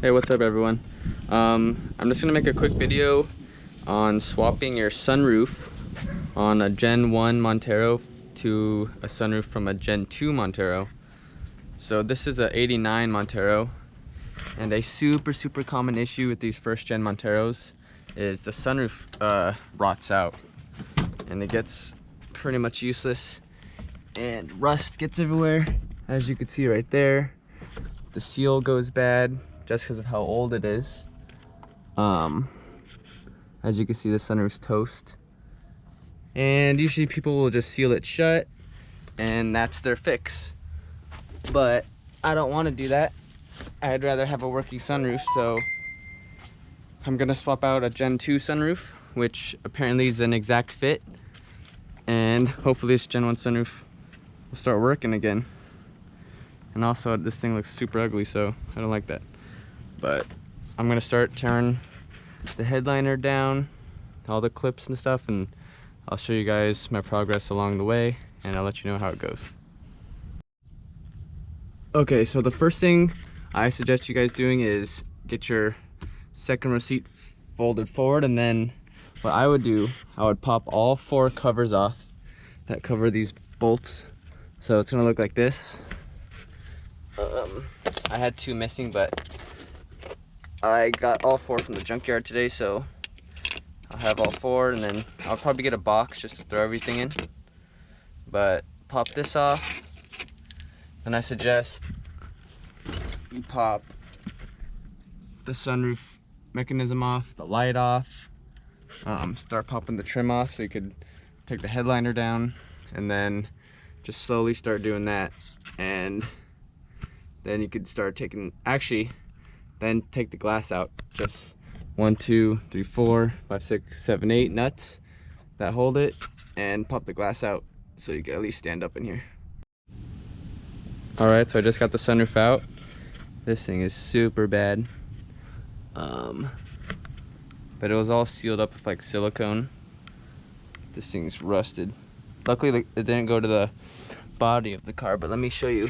Hey, what's up everyone? I'm just gonna make a quick video on swapping your sunroof on a Gen 1 Montero to a sunroof from a Gen 2 Montero. So this is a 89 Montero, and a super common issue with these first gen Monteros is the sunroof rots out and it gets pretty much useless and rust gets everywhere, as you can see right there. The seal goes bad just because of how old it is. As you can see, the sunroof's toast, and usually people will just seal it shut and that's their fix, but I don't want to do that. I'd rather have a working sunroof, so I'm gonna swap out a Gen 2 sunroof, which apparently is an exact fit, and hopefully this Gen 1 sunroof will start working again. And also, this thing looks super ugly, so I don't like that. But I'm gonna start tearing the headliner down, all the clips and stuff, and I'll show you guys my progress along the way, and I'll let you know how it goes. Okay, so the first thing I suggest you guys doing is get your second row seat folded forward, and then what I would do, I would pop all 4 covers off that cover these bolts. So it's gonna look like this. I had 2 missing, but I got all 4 from the junkyard today, so I'll have all 4, and then I'll probably get a box just to throw everything in. But pop this off, then I suggest you pop the sunroof mechanism off, the light off, start popping the trim off so you could take the headliner down, and then just slowly start doing that, and then you could start taking, then take the glass out. Just 1, 2, 3, 4, 5, 6, 7, 8 nuts that hold it, and pop the glass out so you can at least stand up in here. Alright, so I just got the sunroof out. This thing is super bad. But it was all sealed up with like silicone. This thing's rusted. Luckily it didn't go to the body of the car, but let me show you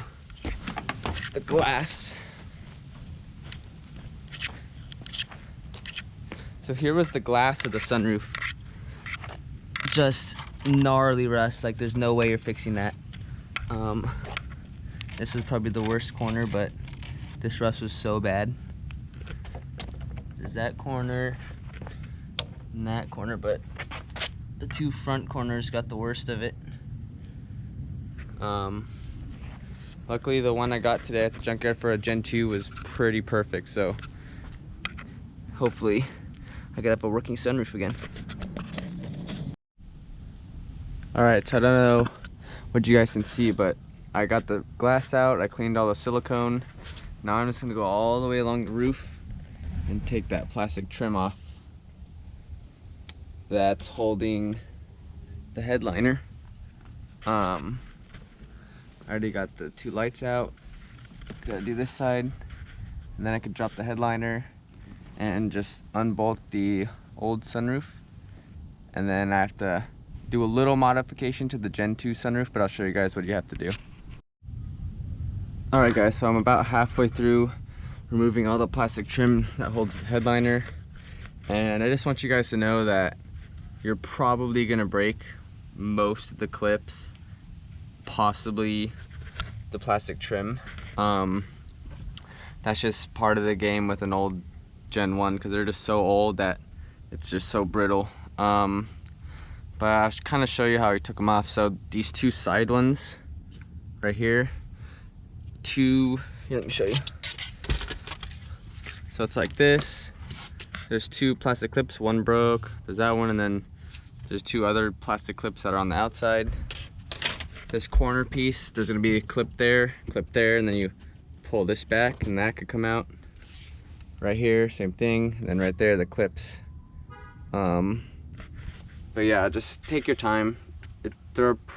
the glass. So here was the glass of the sunroof. Just gnarly rust, like there's no way you're fixing that. This was probably the worst corner, but this rust was so bad. There's that corner and that corner, but the 2 front corners got the worst of it. Luckily the one I got today at the junkyard for a Gen 2 was pretty perfect, so hopefully I could have a working sunroof again. Alright, so I don't know what you guys can see, but I got the glass out, I cleaned all the silicone. Now I'm just gonna go all the way along the roof and take that plastic trim off that's holding the headliner. I already got the 2 lights out. Gotta do this side, and then I could drop the headliner and just unbolt the old sunroof, and then I have to do a little modification to the Gen 2 sunroof, but I'll show you guys what you have to do. Alright guys, so I'm about halfway through removing all the plastic trim that holds the headliner, and I just want you guys to know that you're probably gonna break most of the clips, possibly the plastic trim. That's just part of the game with an old Gen 1, because they're just so old that it's just so brittle. But I'll kind of show you how I took them off. So these 2 side ones right here, here, let me show you. So it's like this. There's 2 plastic clips, 1 broke, there's that one, and then there's 2 other plastic clips that are on the outside. This corner piece, there's gonna be a clip there, and then you pull this back and that could come out. Right here, same thing, and then right there, the clips. But yeah, just take your time.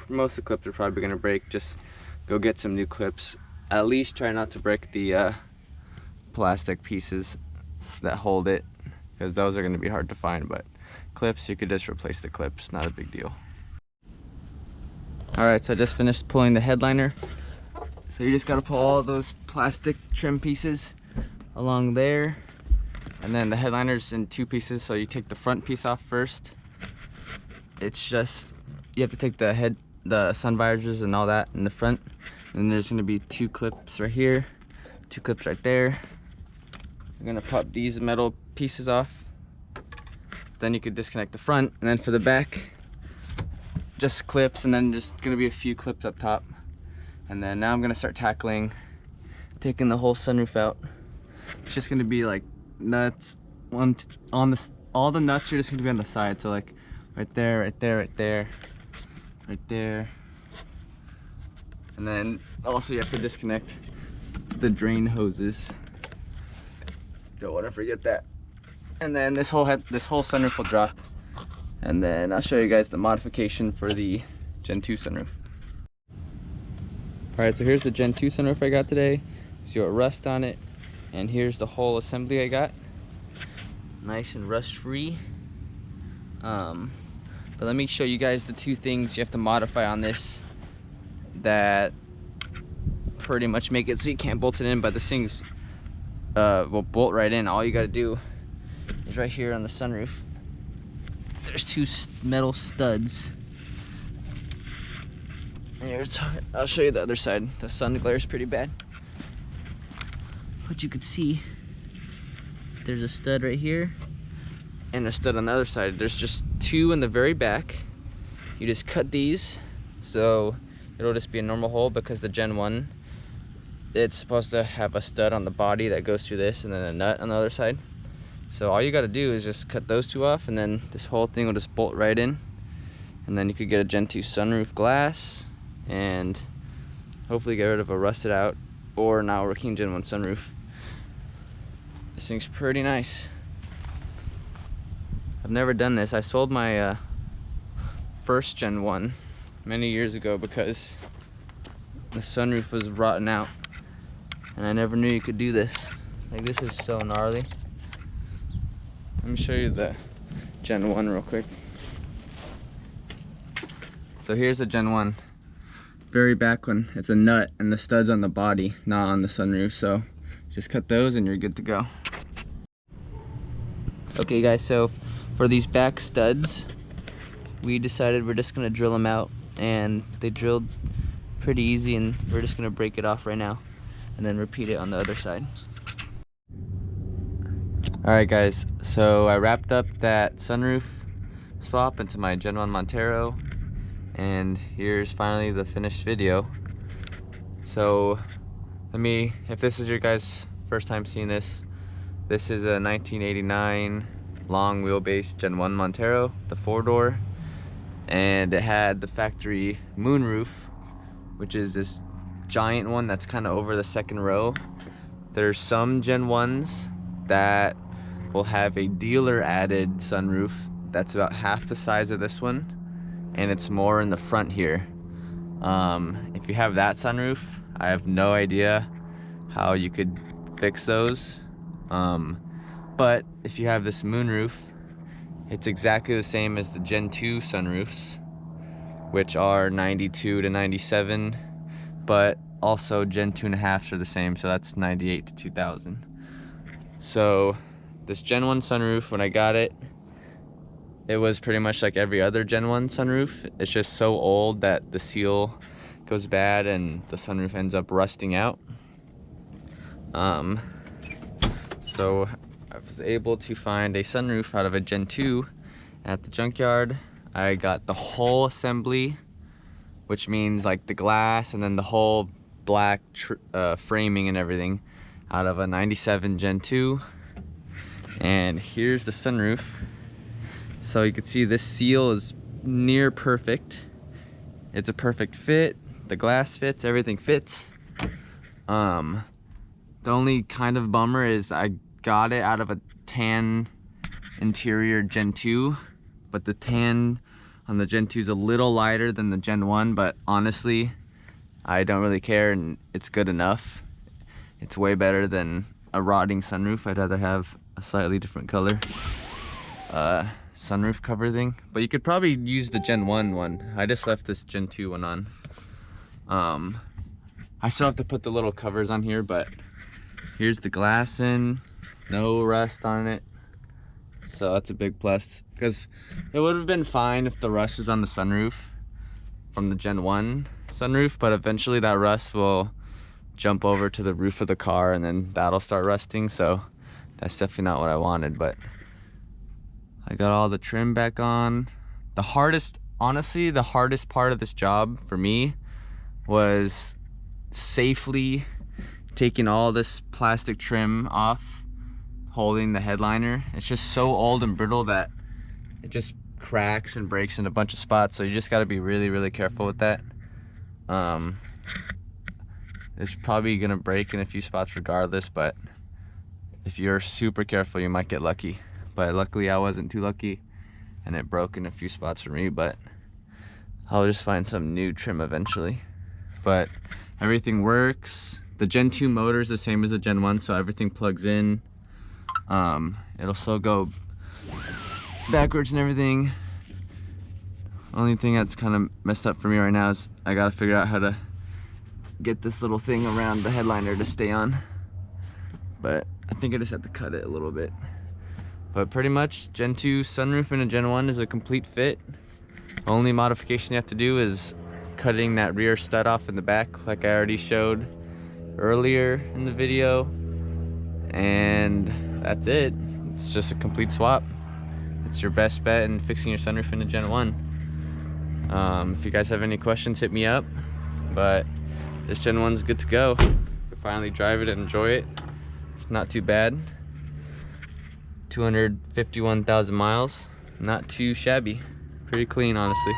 Most of the clips are probably gonna break. Just go get some new clips. At least try not to break the plastic pieces that hold it, because those are gonna be hard to find, but clips, you could just replace the clips, not a big deal. Alright, so I just finished pulling the headliner. So you just gotta pull all those plastic trim pieces along there, and then the headliner's in 2 pieces, so you take the front piece off first. It's just, you have to take the sun visors and all that in the front, and then there's going to be 2 clips right here, 2 clips right there. You're going to pop these metal pieces off, then you could disconnect the front, and then for the back, just clips, and then just going to be a few clips up top. And then now I'm going to start tackling taking the whole sunroof out. It's just going to be like nuts all the nuts are just going to be on the side, so like right there, right there, right there, right there. And then also you have to disconnect the drain hoses. Don't want to forget that. And then this whole sunroof will drop. And then I'll show you guys the modification for the Gen 2 sunroof. Alright, so here's the Gen 2 sunroof I got today. See what rust on it. And here's the whole assembly I got. Nice and rust free. But let me show you guys the 2 things you have to modify on this that pretty much make it so you can't bolt it in, but this thing's will bolt right in. All you gotta do is right here on the sunroof, there's 2 metal studs. I'll show you the other side. The sun glares pretty bad, but you could see there's a stud right here and a stud on the other side. There's just 2 in the very back. You just cut these, so it'll just be a normal hole, because the Gen 1, it's supposed to have a stud on the body that goes through this and then a nut on the other side. So all you got to do is just cut those 2 off, and then this whole thing will just bolt right in, and then you could get a Gen 2 sunroof glass and hopefully get rid of a rusted out or now working Gen 1 sunroof. This thing's pretty nice. I've never done this. I sold my first Gen 1 many years ago because the sunroof was rotten out, and I never knew you could do this. Like, this is so gnarly. Let me show you the Gen 1 real quick. So here's the Gen 1. Very back one, it's a nut and the studs on the body, not on the sunroof, so just cut those and you're good to go. Okay guys, so for these back studs, we decided we're just gonna drill them out, and they drilled pretty easy, and we're just gonna break it off right now and then repeat it on the other side. Alright guys, so I wrapped up that sunroof swap into my Gen 1 Montero, and here's finally the finished video. So if this is your guys' first time seeing this, this is a 1989 long wheelbase Gen 1 Montero, the 4-door, and it had the factory moonroof, which is this giant one that's kind of over the second row. There's some Gen 1s that will have a dealer added sunroof that's about half the size of this one, and it's more in the front here. If you have that sunroof, I have no idea how you could fix those. But if you have this moonroof, it's exactly the same as the Gen 2 sunroofs, which are 92 to 97, but also Gen 2.5s are the same, so that's 98 to 2000. So this Gen 1 sunroof, when I got it, it was pretty much like every other Gen 1 sunroof. It's just so old that the seal goes bad and the sunroof ends up rusting out. So I was able to find a sunroof out of a Gen 2 at the junkyard. I got the whole assembly, which means like the glass and then the whole black framing and everything, out of a 97 Gen 2. And here's the sunroof. So you can see this seal is near perfect. It's a perfect fit. The glass fits, everything fits. The only kind of bummer is I got it out of a tan interior Gen 2, but the tan on the Gen 2 is a little lighter than the Gen 1, but honestly, I don't really care, and it's good enough. It's way better than a rotting sunroof. I'd rather have a slightly different color sunroof cover thing, but you could probably use the Gen 1 one. I just left this Gen 2 one on. I still have to put the little covers on here, but Here's the glass in, no rust on it. So that's a big plus, because it would have been fine if the rust is on the sunroof from the Gen 1 sunroof, but eventually that rust will jump over to the roof of the car and then that'll start rusting. So that's definitely not what I wanted, but I got all the trim back on. The hardest, honestly, the hardest part of this job for me was safely taking all this plastic trim off, holding the headliner. It's just so old and brittle that it just cracks and breaks in a bunch of spots, so you just got to be really, really careful with that. It's probably gonna break in a few spots regardless, but if you're super careful, you might get lucky. But luckily I wasn't too lucky and it broke in a few spots for me, but I'll just find some new trim eventually. But everything works. The Gen 2 motor is the same as the Gen 1, so everything plugs in. It'll still go backwards and everything. Only thing that's kind of messed up for me right now is I gotta figure out how to get this little thing around the headliner to stay on. But I think I just have to cut it a little bit. But pretty much Gen 2 sunroof and a Gen 1 is a complete fit. Only modification you have to do is cutting that rear stud off in the back like I already showed earlier in the video. And that's it. It's just a complete swap. It's your best bet in fixing your sunroof in a Gen 1. If you guys have any questions, hit me up. But this Gen 1's good to go. You can finally drive it and enjoy it. It's not too bad. 251,000 miles. Not too shabby. Pretty clean, honestly.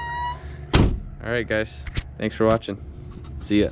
Alright guys, thanks for watching. See ya.